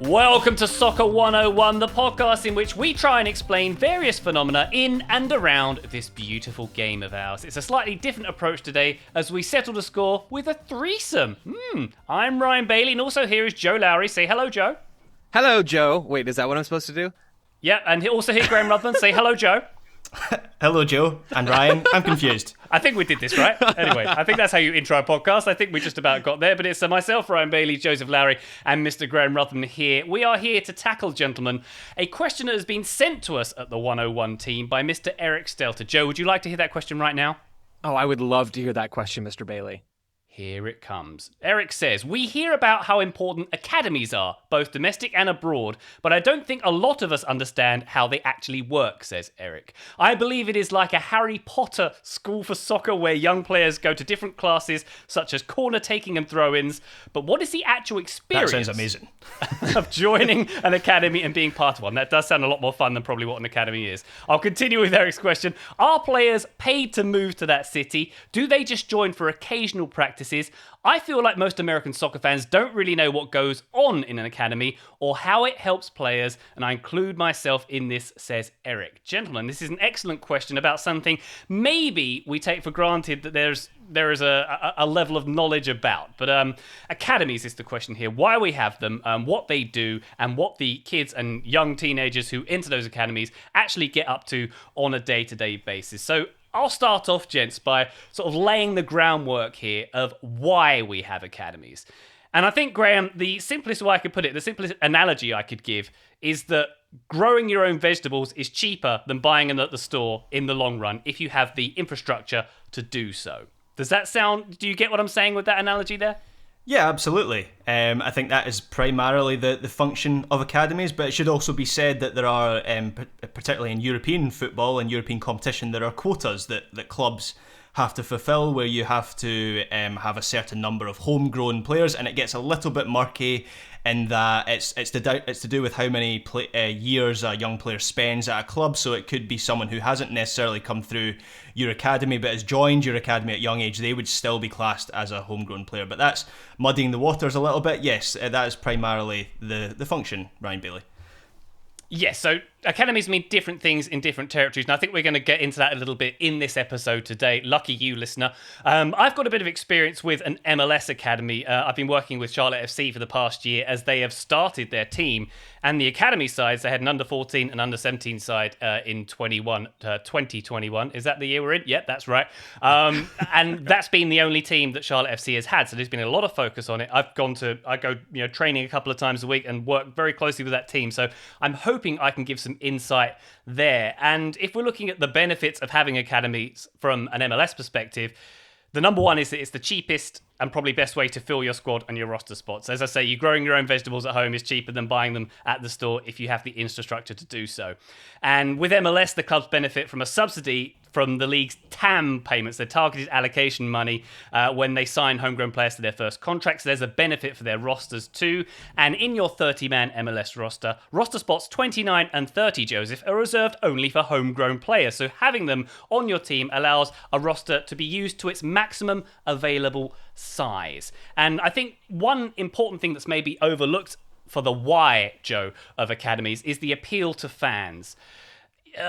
Welcome to Soccer 101, the podcast in which we try and explain various phenomena in and around this beautiful game of ours. It's a slightly different approach today as we settle the score with a threesome. I'm Ryan Bailey, and also here is Joe Lowery. Say hello, Joe. Hello, Joe. Wait, is that what I'm supposed to do? Yeah, and also here Graham Ruthven. Say hello, Joe. Hello, Joe and Ryan. I'm confused. I think we did this right. Anyway, I think that's how you intro a podcast. I think we just about got there, but it's myself, Ryan Bailey, Joseph Lowery, and Mr. Graham Ruthven here. We are here to tackle, gentlemen, a question that has been sent to us at the 101 team by Mr. Eric Stelter. Joe, would you like to hear that question right now? Oh, I would love to hear that question, Mr. Bailey. Here it comes. Eric says, we hear about how important academies are, both domestic and abroad, but I don't think a lot of us understand how they actually work, says Eric. I believe it is like a Harry Potter school for soccer where young players go to different classes, such as corner taking and throw-ins, but what is the actual experience That sounds amazing. of joining an academy and being part of one? That does sound a lot more fun than probably what an academy is. I'll continue with Eric's question. Are players paid to move to that city? Do they just join for occasional practice? I feel like most American soccer fans don't really know what goes on in an academy or how it helps players, and I include myself in this, says Eric. Gentlemen, this is an excellent question about something maybe we take for granted that there is a level of knowledge about. But academies is the question here. Why we have them, what they do, and what the kids and young teenagers who enter those academies actually get up to on a day-to-day basis. So I'll start off, gents, by sort of laying the groundwork here of why we have academies. And I think, Graham, the simplest way I could put it, the simplest analogy I could give is that growing your own vegetables is cheaper than buying them at the store in the long run if you have the infrastructure to do so. Does that sound... Do you get what I'm saying with that analogy there? Yeah, absolutely. I think that is primarily the function of academies, but it should also be said that there are, particularly in European football and European competition, there are quotas that clubs have to fulfill where you have to have a certain number of homegrown players, and it gets a little bit murky in that it's to do with how many years a young player spends at a club. So it could be someone who hasn't necessarily come through your academy but has joined your academy at a young age. They would still be classed as a homegrown player, but that's muddying the waters a little bit. Yes, that is primarily the function, Ryan Bailey. Yes, so academies mean different things in different territories, and I think we're going to get into that a little bit in this episode today. Lucky you, listener. I've got a bit of experience with an MLS academy. I've been working with Charlotte FC for the past year as they have started their team, and the academy sides, they had an under-14 and under-17 side in 2021. Is that the year we're in? Yep, that's right. And that's been the only team that Charlotte FC has had, so there's been a lot of focus on it. I go training a couple of times a week and work very closely with that team, so I'm hoping I can give some insight there. And if we're looking at the benefits of having academies from an MLS perspective, the number one is that it's the cheapest and probably best way to fill your squad and your roster spots. As I say, you growing your own vegetables at home is cheaper than buying them at the store if you have the infrastructure to do so. And with MLS, the clubs benefit from a subsidy from the league's TAM payments, their targeted allocation money, when they sign homegrown players to their first contracts. So there's a benefit for their rosters too. And in your 30-man MLS roster spots 29 and 30, Joseph, are reserved only for homegrown players. So having them on your team allows a roster to be used to its maximum available size. And I think one important thing that's maybe overlooked for the why, Joe, of academies is the appeal to fans.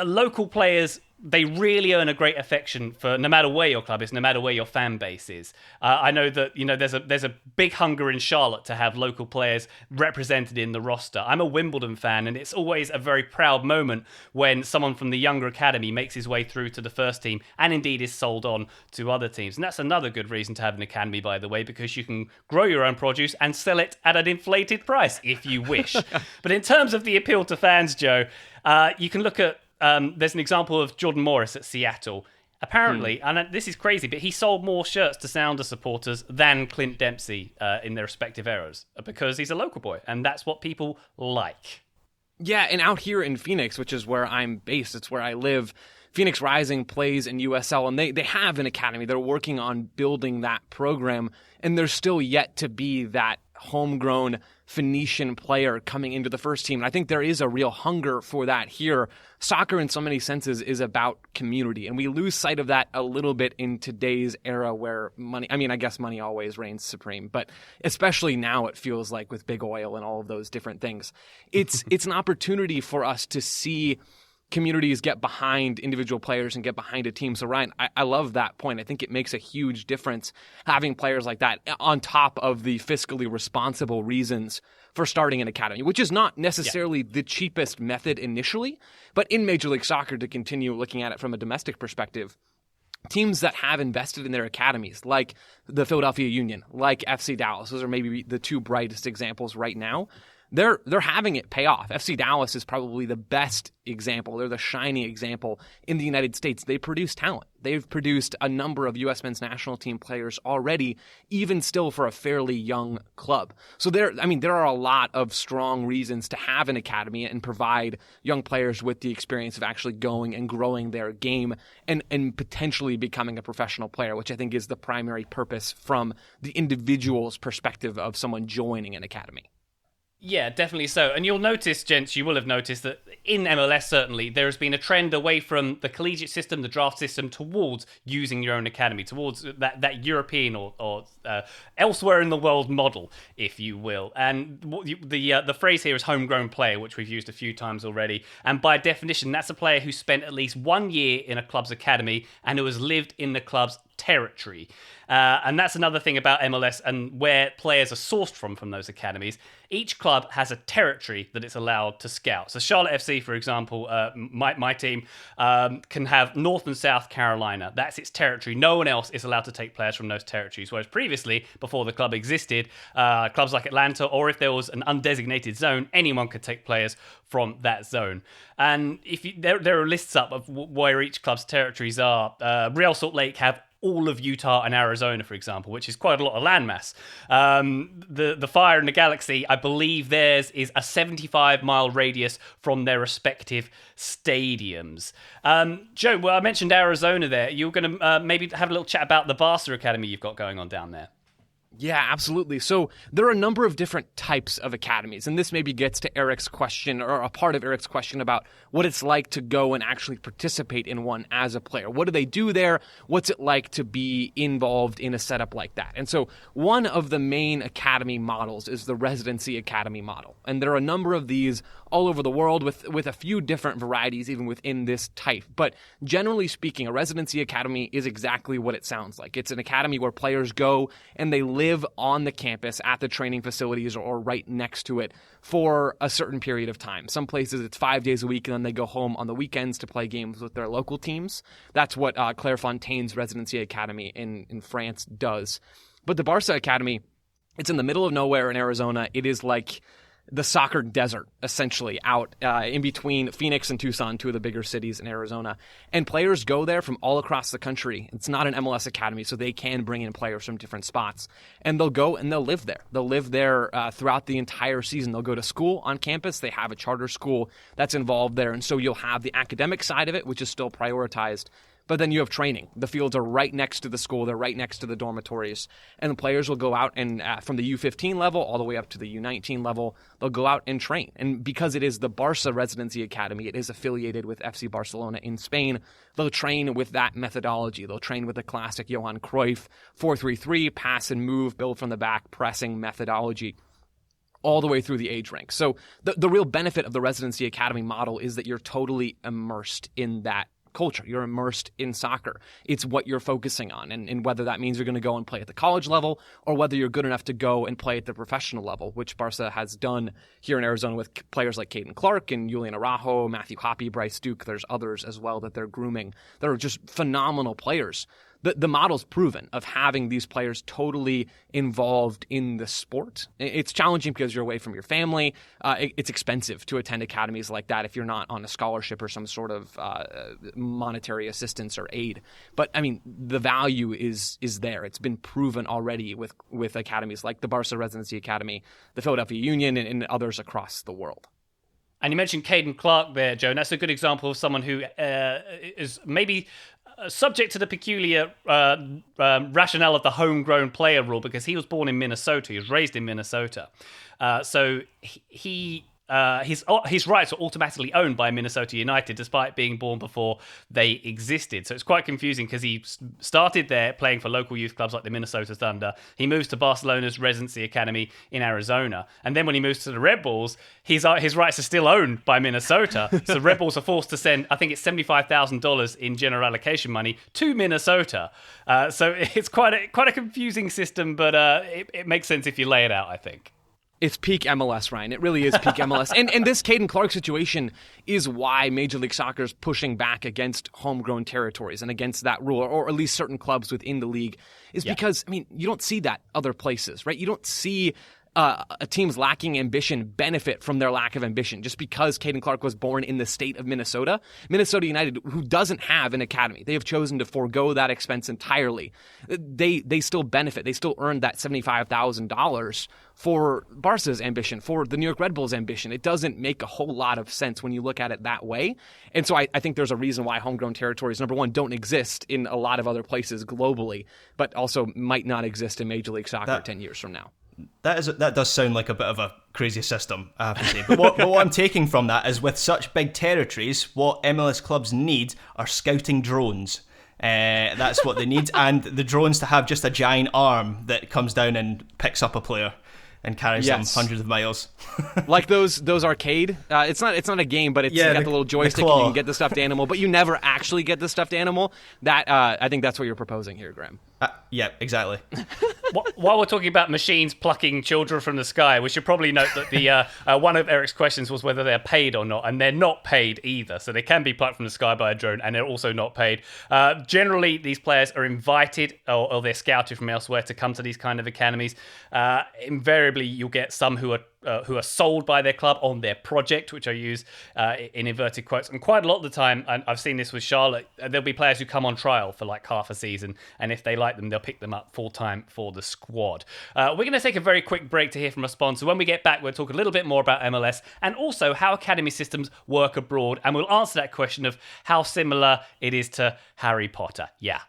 Local players, they really earn a great affection for no matter where your club is, no matter where your fan base is. I know that there's a big hunger in Charlotte to have local players represented in the roster. I'm a Wimbledon fan, and it's always a very proud moment when someone from the younger academy makes his way through to the first team and indeed is sold on to other teams. And that's another good reason to have an academy, by the way, because you can grow your own produce and sell it at an inflated price if you wish. But in terms of the appeal to fans, Joe, you can look at there's an example of Jordan Morris at Seattle. Apparently, and this is crazy, but he sold more shirts to Sounder supporters than Clint Dempsey in their respective eras because he's a local boy, and that's what people like. Yeah, and out here in Phoenix, which is where I'm based, it's where I live, Phoenix Rising plays in USL, and they have an academy. They're working on building that program, and there's still yet to be that homegrown Phoenician player coming into the first team. And I think there is a real hunger for that here. Soccer, in so many senses, is about community, and we lose sight of that a little bit in today's era where money, I guess money always reigns supreme, but especially now it feels like with big oil and all of those different things. It's an opportunity for us to see communities get behind individual players and get behind a team. So Ryan, I love that point. I think it makes a huge difference having players like that on top of the fiscally responsible reasons for starting an academy, which is not necessarily the cheapest method initially, but in Major League Soccer, to continue looking at it from a domestic perspective, teams that have invested in their academies, like the Philadelphia Union, like FC Dallas, those are maybe the two brightest examples right now. They're having it pay off. FC Dallas is probably the best example. They're the shining example in the United States. They produce talent. They've produced a number of U.S. men's national team players already, even still for a fairly young club. So there are a lot of strong reasons to have an academy and provide young players with the experience of actually going and growing their game and potentially becoming a professional player, which I think is the primary purpose from the individual's perspective of someone joining an academy. Yeah, definitely so. And you'll notice, gents, you will have noticed that in MLS, certainly, there has been a trend away from the collegiate system, the draft system, towards using your own academy, towards that European or elsewhere in the world model, if you will. And the phrase here is homegrown player, which we've used a few times already. And by definition, that's a player who spent at least 1 year in a club's academy and who has lived in the club's territory. And that's another thing about MLS and where players are sourced from those academies. Each club has a territory that it's allowed to scout. So Charlotte FC, for example, my team, can have North and South Carolina. That's its territory. No one else is allowed to take players from those territories. Whereas previously, before the club existed, clubs like Atlanta, or if there was an undesignated zone, anyone could take players from that zone. And there are lists up of where each club's territories are. Real Salt Lake have all of Utah and Arizona, for example, which is quite a lot of landmass. The Fire and the Galaxy, I believe theirs is a 75-mile radius from their respective stadiums. Joe, well, I mentioned Arizona there. You're going to maybe have a little chat about the Barca Academy you've got going on down there. Yeah, absolutely. So there are a number of different types of academies, and this maybe gets to Eric's question, or a part of Eric's question about what it's like to go and actually participate in one as a player. What do they do there? What's it like to be involved in a setup like that? And so one of the main academy models is the Residency Academy model, and there are a number of these all over the world with a few different varieties even within this type. But generally speaking, a Residency Academy is exactly what it sounds like. It's an academy where players go and they live on the campus at the training facilities or right next to it for a certain period of time. Some places it's 5 days a week, and then they go home on the weekends to play games with their local teams. That's what Clairefontaine's Residency Academy in France does. But the Barca Academy, it's in the middle of nowhere in Arizona. It is like the soccer desert, essentially, out in between Phoenix and Tucson, two of the bigger cities in Arizona. And players go there from all across the country. It's not an MLS academy, so they can bring in players from different spots. And they'll go and they'll live there. They'll live there throughout the entire season. They'll go to school on campus. They have a charter school that's involved there. And so you'll have the academic side of it, which is still prioritized. But then you have training. The fields are right next to the school. They're right next to the dormitories. And the players will go out and from the U15 level all the way up to the U19 level, they'll go out and train. And because it is the Barca Residency Academy, it is affiliated with FC Barcelona in Spain, they'll train with that methodology. They'll train with the classic Johan Cruyff 4-3-3, pass and move, build from the back, pressing methodology, all the way through the age rank. So the real benefit of the Residency Academy model is that you're totally immersed in that culture. You're immersed in soccer. It's what you're focusing on. And whether that means you're going to go and play at the college level or whether you're good enough to go and play at the professional level, which Barca has done here in Arizona with players like Caden Clark and Julian Araujo, Matthew Hoppe, Bryce Duke. There's others as well that they're grooming. They're just phenomenal players. The model's proven of having these players totally involved in the sport. It's challenging because you're away from your family. It's expensive to attend academies like that if you're not on a scholarship or some sort of monetary assistance or aid. But, I mean, the value is there. It's been proven already with academies like the Barca Residency Academy, the Philadelphia Union, and others across the world. And you mentioned Caden Clark there, Joe, and that's a good example of someone who is maybe subject to the peculiar rationale of the homegrown player rule, because he was born in Minnesota. He was raised in Minnesota. So his rights are automatically owned by Minnesota United, despite being born before they existed. So it's quite confusing, because he started there playing for local youth clubs like the Minnesota Thunder. He moves to Barcelona's Residency Academy in Arizona. And then when he moves to the Red Bulls, his rights are still owned by Minnesota. So the Red Bulls are forced to send, I think it's $75,000 in general allocation money to Minnesota. So it's quite a confusing system, but it makes sense if you lay it out, I think. It's peak MLS, Ryan. It really is peak MLS. And this Caden Clark situation is why Major League Soccer is pushing back against homegrown territories and against that rule, or at least certain clubs within the league, is because, I mean, you don't see that other places, right? You don't see a team's lacking ambition benefit from their lack of ambition just because Caden Clark was born in the state of Minnesota. Minnesota United, who doesn't have an academy, they have chosen to forego that expense entirely. They still benefit. They still earned that $75,000 for Barca's ambition, for the New York Red Bulls' ambition. It doesn't make a whole lot of sense when you look at it that way. And so I think there's a reason why homegrown territories, number one, don't exist in a lot of other places globally, but also might not exist in Major League Soccer 10 years from now. That does sound like a bit of a crazy system, I have to say. But what I'm taking from that is, with such big territories, what MLS clubs need are scouting drones. That's what they need, and the drones to have just a giant arm that comes down and picks up a player and carries them hundreds of miles. Like those arcade. It's not a game, but it's got the little joystick and you can get the stuffed animal, but you never actually get the stuffed animal. That I think that's what you're proposing here, Graham. Yeah, exactly. While we're talking about machines plucking children from the sky, we should probably note that the one of Eric's questions was whether they're paid or not, and they're not paid either. So they can be plucked from the sky by a drone, and they're also not paid. Generally, these players are invited or they're scouted from elsewhere to come to these kind of academies. Invariably, you'll get some who are sold by their club on their project, which I use in inverted quotes. And quite a lot of the time, and I've seen this with Charlotte, there'll be players who come on trial for like half a season, and if they like them, they'll pick them up full-time for the squad. We're going to take a very quick break to hear from a sponsor. When we get back, we'll talk a little bit more about MLS and also how academy systems work abroad, and we'll answer that question of how similar it is to Harry Potter. Yeah.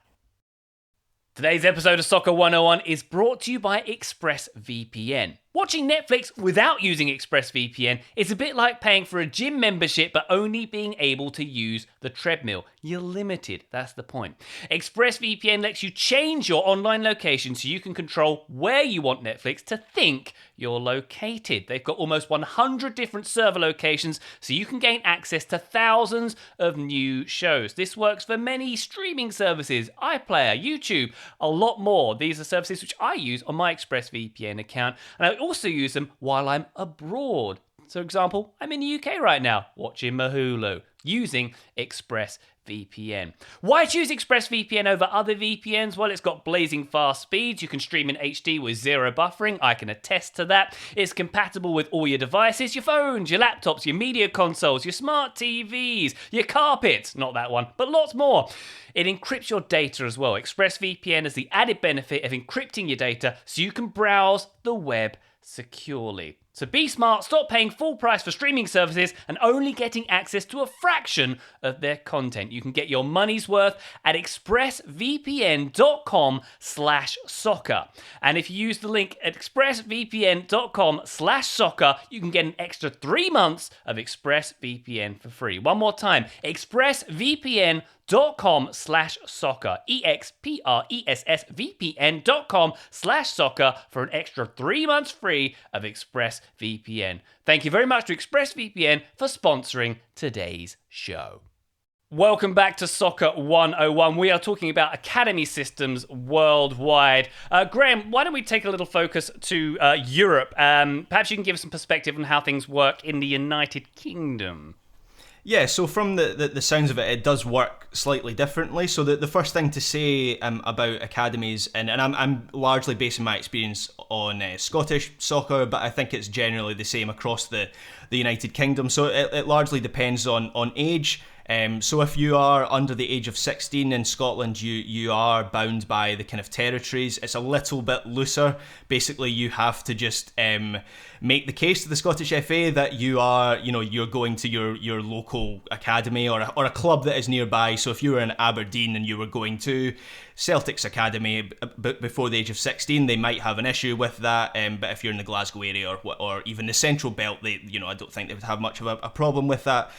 Today's episode of Soccer 101 is brought to you by ExpressVPN. Watching Netflix without using ExpressVPN is a bit like paying for a gym membership but only being able to use the treadmill. You're limited, that's the point. ExpressVPN lets you change your online location so you can control where you want Netflix to think you're located. They've got almost 100 different server locations so you can gain access to thousands of new shows. This works for many streaming services, iPlayer, YouTube, a lot more. These are services which I use on my ExpressVPN account, and I also use them while I'm abroad. So, for example, I'm in the UK right now, watching my Hulu, using ExpressVPN. Why choose ExpressVPN over other VPNs? Well, it's got blazing fast speeds. You can stream in HD with zero buffering. I can attest to that. It's compatible with all your devices, your phones, your laptops, your media consoles, your smart TVs, your carpets. Not that one, but lots more. It encrypts your data as well. ExpressVPN has the added benefit of encrypting your data so you can browse the web securely. So be smart, stop paying full price for streaming services and only getting access to a fraction of their content. You can get your money's worth at expressvpn.com/soccer. And if you use the link at expressvpn.com/soccer, you can get an extra 3 months of ExpressVPN for free. One more time, expressvpn.com/soccer, expressvpn.com/soccer for an extra 3 months free of ExpressVPN. Thank you very much to ExpressVPN for sponsoring today's show. Welcome back to Soccer 101. We are talking about academy systems worldwide. Graham, why don't we take a little focus to Europe? Perhaps you can give us some perspective on how things work in the United Kingdom. Yeah, so from the sounds of it, it does work slightly differently. So the first thing to say about academies, and I'm largely basing my experience on Scottish soccer, but I think it's generally the same across the United Kingdom. So it largely depends on age. So if you are under the age of 16 in Scotland, you are bound by the kind of territories. It's a little bit looser. Basically, you have to just make the case to the Scottish FA that you're going to your local academy or a club that is nearby. So if you were in Aberdeen and you were going to Celtic's academy before the age of 16, they might have an issue with that. But if you're in the Glasgow area or even the Central Belt, I don't think they would have much of a problem with that.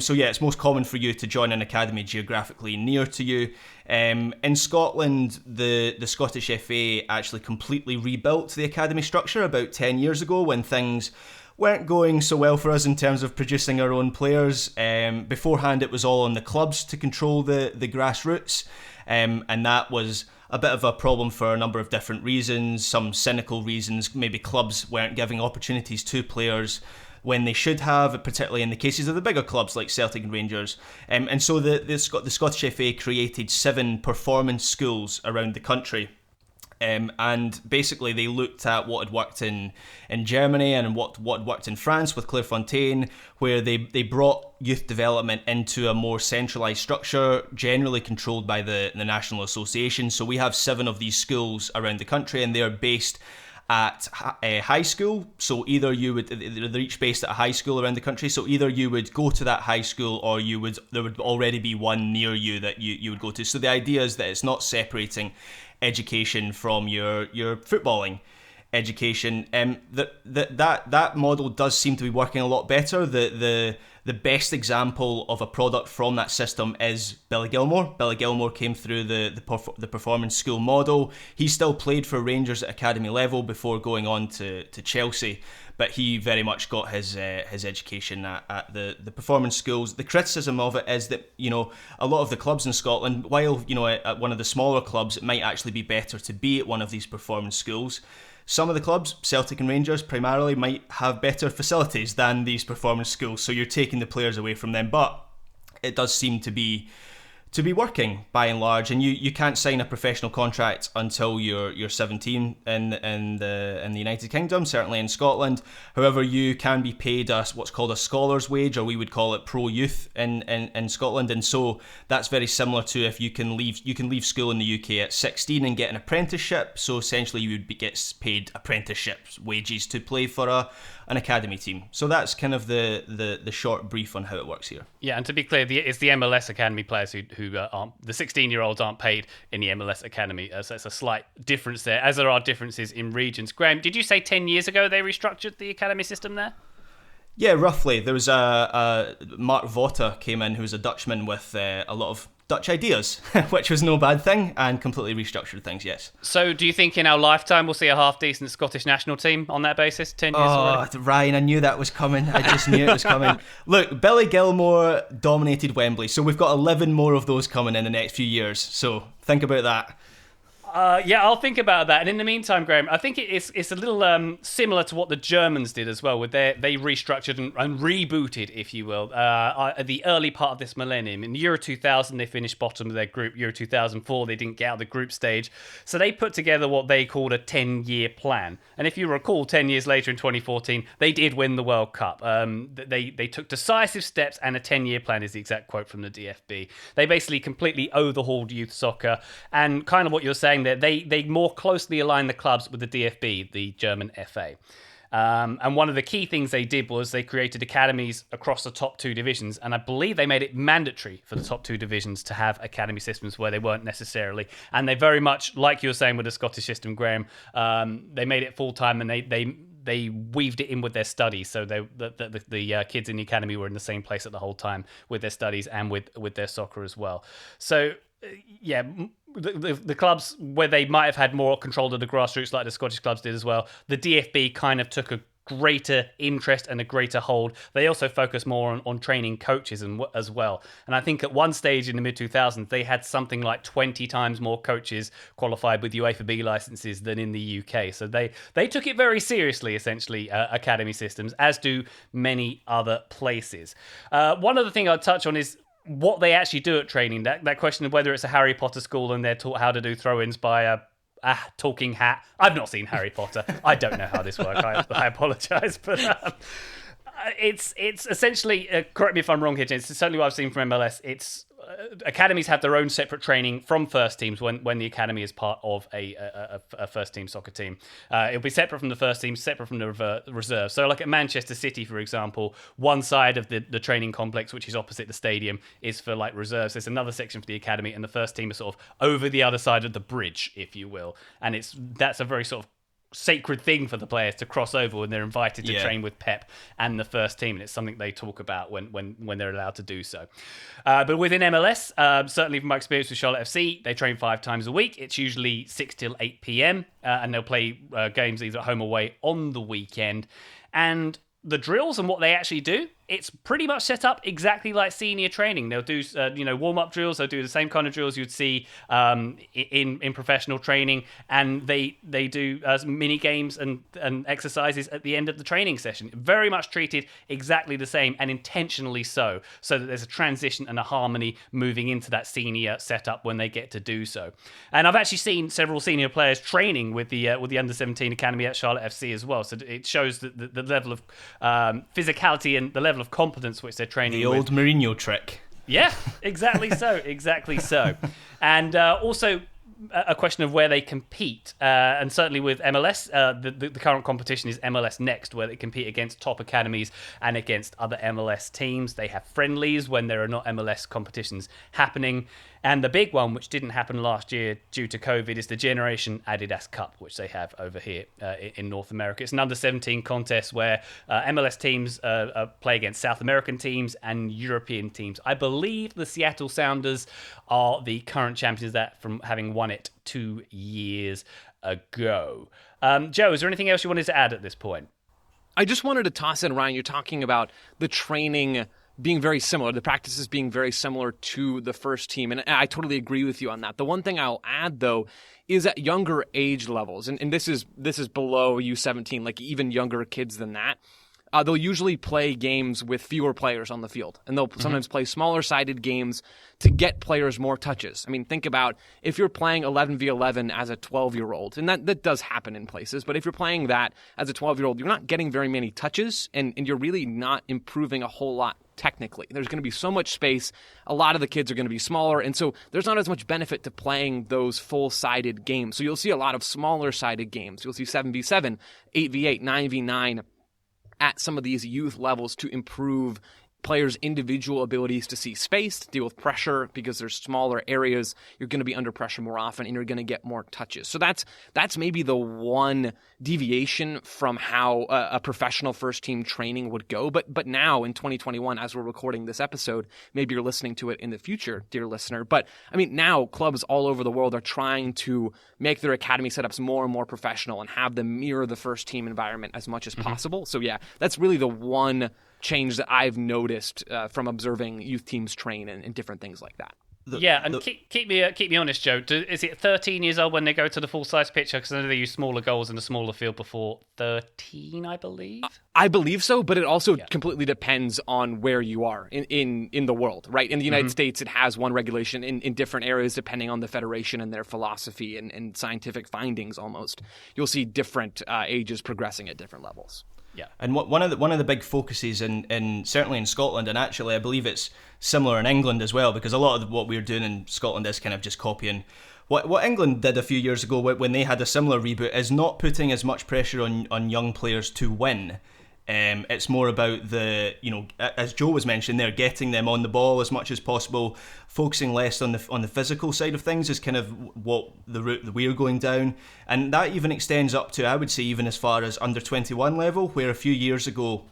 So yeah, it's most common for you to join an academy geographically near to you. In Scotland, the Scottish FA actually completely rebuilt the academy structure about 10 years ago when things weren't going so well for us in terms of producing our own players. Beforehand, it was all on the clubs to control the grassroots, and that was a bit of a problem for a number of different reasons, some cynical reasons. Maybe clubs weren't giving opportunities to players when they should have, particularly in the cases of the bigger clubs like Celtic and Rangers. And so the Scottish FA created 7 performance schools around the country. And basically they looked at what had worked in Germany and what worked in France with Clairefontaine, where they brought youth development into a more centralised structure, generally controlled by the National Association. So we have 7 of these schools around the country, and they're based at a high school. So either they're each based at a high school around the country. So either you would go to that high school, or there would already be one near you that you would go to. So the idea is that it's not separating education from your footballing education. That model does seem to be working a lot better. The best example of a product from that system is Billy Gilmore. Billy Gilmore came through the performance school model. He still played for Rangers at academy level before going on to Chelsea, but he very much got his education at the performance schools. The criticism of it is that, a lot of the clubs in Scotland, while, at one of the smaller clubs, it might actually be better to be at one of these performance schools. Some of the clubs, Celtic and Rangers primarily, might have better facilities than these performance schools, so you're taking the players away from them. But it does seem to be working by and large, and you can't sign a professional contract until you're 17 in the United Kingdom, certainly in Scotland. However, you can be paid what's called a scholar's wage, or we would call it pro youth in Scotland, and so that's very similar to if you can leave school in the UK at 16 and get an apprenticeship. So essentially, you would get paid apprenticeship wages to play for an academy team. So that's kind of the short brief on how it works here. Yeah, and to be clear, it's the MLS academy players who aren't, the 16-year-olds aren't paid in the MLS academy. So it's a slight difference there, as there are differences in regions. Graham, did you say 10 years ago they restructured the academy system there? Yeah, roughly. There was a Mark Votta came in, who was a Dutchman with a lot of Dutch ideas, which was no bad thing, and completely restructured things, yes. So do you think in our lifetime we'll see a half-decent Scottish national team on that basis, 10 years already? Ryan, I knew that was coming. I just knew it was coming. Look, Billy Gilmore dominated Wembley, so we've got 11 more of those coming in the next few years, so think about that. Yeah, I'll think about that. And in the meantime, Graham, I think it's a little similar to what the Germans did as well, with they restructured and rebooted, if you will, at the early part of this millennium. In Euro 2000, they finished bottom of their group. Euro 2004, they didn't get out of the group stage. So they put together what they called a 10-year plan. And if you recall, 10 years later in 2014, they did win the World Cup. They took decisive steps, and a 10-year plan is the exact quote from the DFB. They basically completely overhauled youth soccer, and kind of what you're saying there, they more closely align the clubs with the DFB, the German FA. And one of the key things they did was they created academies across the top 2 divisions, and I believe they made it mandatory for the top 2 divisions to have academy systems where they weren't necessarily. And they very much, like you were saying with the Scottish system, Graham, they made it full-time, and they weaved it in with their studies, so the kids in the academy were in the same place at the whole time with their studies and with their soccer as well. So yeah, the clubs where they might have had more control of the grassroots, like the Scottish clubs did as well, the DFB kind of took a greater interest and a greater hold. They also focus more on training coaches as well. And I think at one stage in the mid-2000s, they had something like 20 times more coaches qualified with UEFA B licenses than in the UK. So they took it very seriously, essentially, academy systems, as do many other places. One other thing I'd touch on is what they actually do at training. That question of whether it's a Harry Potter school and they're taught how to do throw-ins by a talking hat. I've not seen Harry Potter. I don't know how this works. I apologise, but It's essentially, correct me if I'm wrong here, James, it's certainly what I've seen from MLS. It's academies have their own separate training from first teams when the academy is part of a first team soccer team. It'll be separate from the first team, separate from the reserve. So like at Manchester City, for example, one side of the training complex, which is opposite the stadium, is for like reserves. There's another section for the academy, and the first team is sort of over the other side of the bridge, if you will. And that's a very sort of sacred thing for the players to cross over when they're invited to train with Pep and the first team, and it's something they talk about when they're allowed to do so. But within MLS, certainly from my experience with Charlotte FC, they train 5 times a week. It's usually 6 till 8 p.m. And they'll play games either at home or away on the weekend. And the drills and what they actually do, it's pretty much set up exactly like senior training. They'll do warm-up drills. They'll do the same kind of drills you'd see in professional training, and they do mini games and exercises at the end of the training session. Very much treated exactly the same, and intentionally so that there's a transition and a harmony moving into that senior setup when they get to do so. And I've actually seen several senior players training with the under-17 academy at Charlotte FC as well. So it shows the level of physicality and the level of competence which they're training with. The old Mourinho trick. Yeah, exactly so. And also a question of where they compete. And certainly with MLS, the current competition is MLS Next, where they compete against top academies and against other MLS teams. They have friendlies when there are not MLS competitions happening. And the big one, which didn't happen last year due to COVID, is the Generation Adidas Cup, which they have over here in North America. It's an under-17 contest where MLS teams play against South American teams and European teams. I believe the Seattle Sounders are the current champions of that from having won it 2 years ago. Joe, is there anything else you wanted to add at this point? I just wanted to toss in, Ryan, you're talking about the training being very similar, the practices being very similar to the first team. And I totally agree with you on that. The one thing I'll add, though, is at younger age levels, and this is below U17, like even younger kids than that, they'll usually play games with fewer players on the field. And they'll sometimes play smaller-sided games to get players more touches. I mean, think about if you're playing 11v11 as a 12-year-old, and that does happen in places, but if you're playing that as a 12-year-old, you're not getting very many touches, and you're really not improving a whole lot technically. There's going to be so much space. A lot of the kids are going to be smaller, and so there's not as much benefit to playing those full-sided games. So you'll see a lot of smaller-sided games. You'll see 7v7, 8v8, 9v9 at some of these youth levels to improve players' individual abilities to see space, to deal with pressure, because there's smaller areas. You're going to be under pressure more often, and you're going to get more touches. So that's maybe the one deviation from how a professional first-team training would go. But now, in 2021, as we're recording this episode, maybe you're listening to it in the future, dear listener. But, I mean, now clubs all over the world are trying to make their academy setups more and more professional and have them mirror the first-team environment as much as possible. So, yeah, that's really the one change that I've noticed from observing youth teams train and different things like that. Keep me honest, Joe. Is it 13 years old when they go to the full-size pitch? Because I know they use smaller goals in a smaller field before 13, I believe. I believe so, but it also completely depends on where you are in the world, right? In the United States, it has one regulation in different areas depending on the federation and their philosophy and scientific findings almost. You'll see different ages progressing at different levels. Yeah, and one of the big focuses in certainly in Scotland, and actually I believe it's similar in England as well, because a lot of what we're doing in Scotland is kind of just copying what England did a few years ago when they had a similar reboot, is not putting as much pressure on young players to win. It's more about as Joe was mentioning there, getting them on the ball as much as possible, focusing less on the physical side of things is kind of what the route that we're going down. And that even extends up to, I would say, even as far as under 21 level, where a few years ago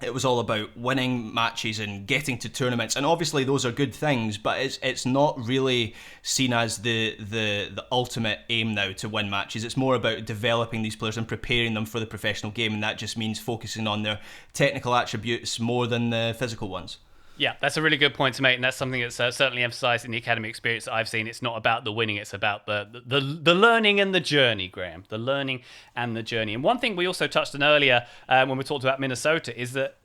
it was all about winning matches and getting to tournaments, and obviously those are good things, but it's not really seen as the ultimate aim now to win matches. It's more about developing these players and preparing them for the professional game, and that just means focusing on their technical attributes more than the physical ones. Yeah, that's a really good point to make, and that's something that's certainly emphasised in the academy experience that I've seen. It's not about the winning, it's about the learning and the journey, Graham. The learning and the journey. And one thing we also touched on earlier when we talked about Minnesota is that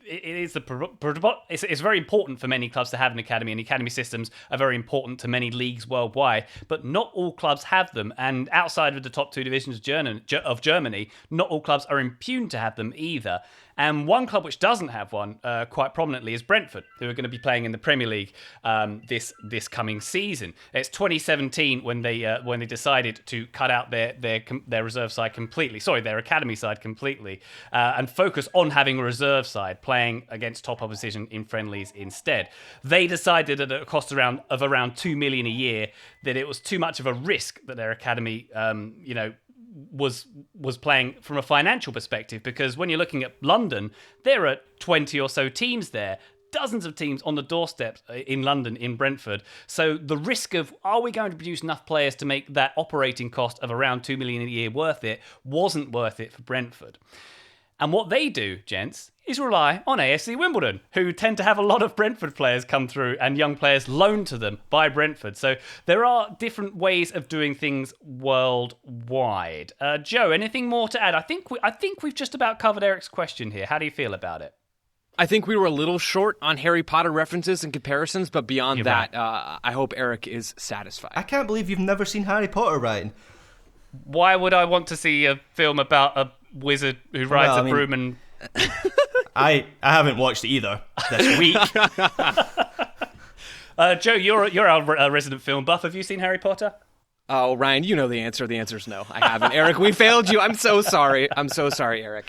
it's very important for many clubs to have an academy, and academy systems are very important to many leagues worldwide, but not all clubs have them. And outside of the top 2 divisions of Germany, not all clubs are impugned to have them either. And one club which doesn't have one quite prominently is Brentford, who are going to be playing in the Premier League this coming season. It's 2017 when they decided to cut out their reserve side completely, their academy side completely, and focus on having a reserve side playing against top opposition in friendlies instead. They decided at a cost of around $2 million a year that it was too much of a risk that their academy, was playing from a financial perspective, because when you're looking at London, there are 20 or so teams there. Dozens of teams on the doorstep in London, in Brentford. So the risk of, are we going to produce enough players to make that operating cost of around $2 million a year worth it, wasn't worth it for Brentford. And what they do, gents, is rely on AFC Wimbledon, who tend to have a lot of Brentford players come through and young players loaned to them by Brentford. So there are different ways of doing things worldwide. Joe, anything more to add? I think we've just about covered Eric's question here. How do you feel about it? I think we were a little short on Harry Potter references and comparisons, but beyond that, I hope Eric is satisfied. I can't believe you've never seen Harry Potter, Ryan. Why would I want to see a film about a wizard who rides a broom and... I haven't watched either this week. Joe, you're our resident film buff. Have you seen Harry Potter? Oh, Ryan, you know the answer. The answer is no. I haven't. Eric, we failed you. I'm so sorry. I'm so sorry, Eric.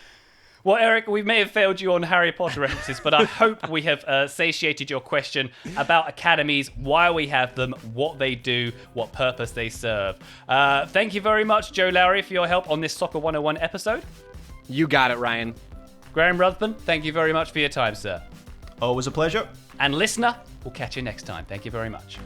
Well, Eric, we may have failed you on Harry Potter references, but I hope we have satiated your question about academies, why we have them, what they do, what purpose they serve. Thank you very much, Joe Lowery, for your help on this Soccer 101 episode. You got it, Ryan. Graham Ruthven, thank you very much for your time, sir. Always a pleasure. And listener, we'll catch you next time. Thank you very much.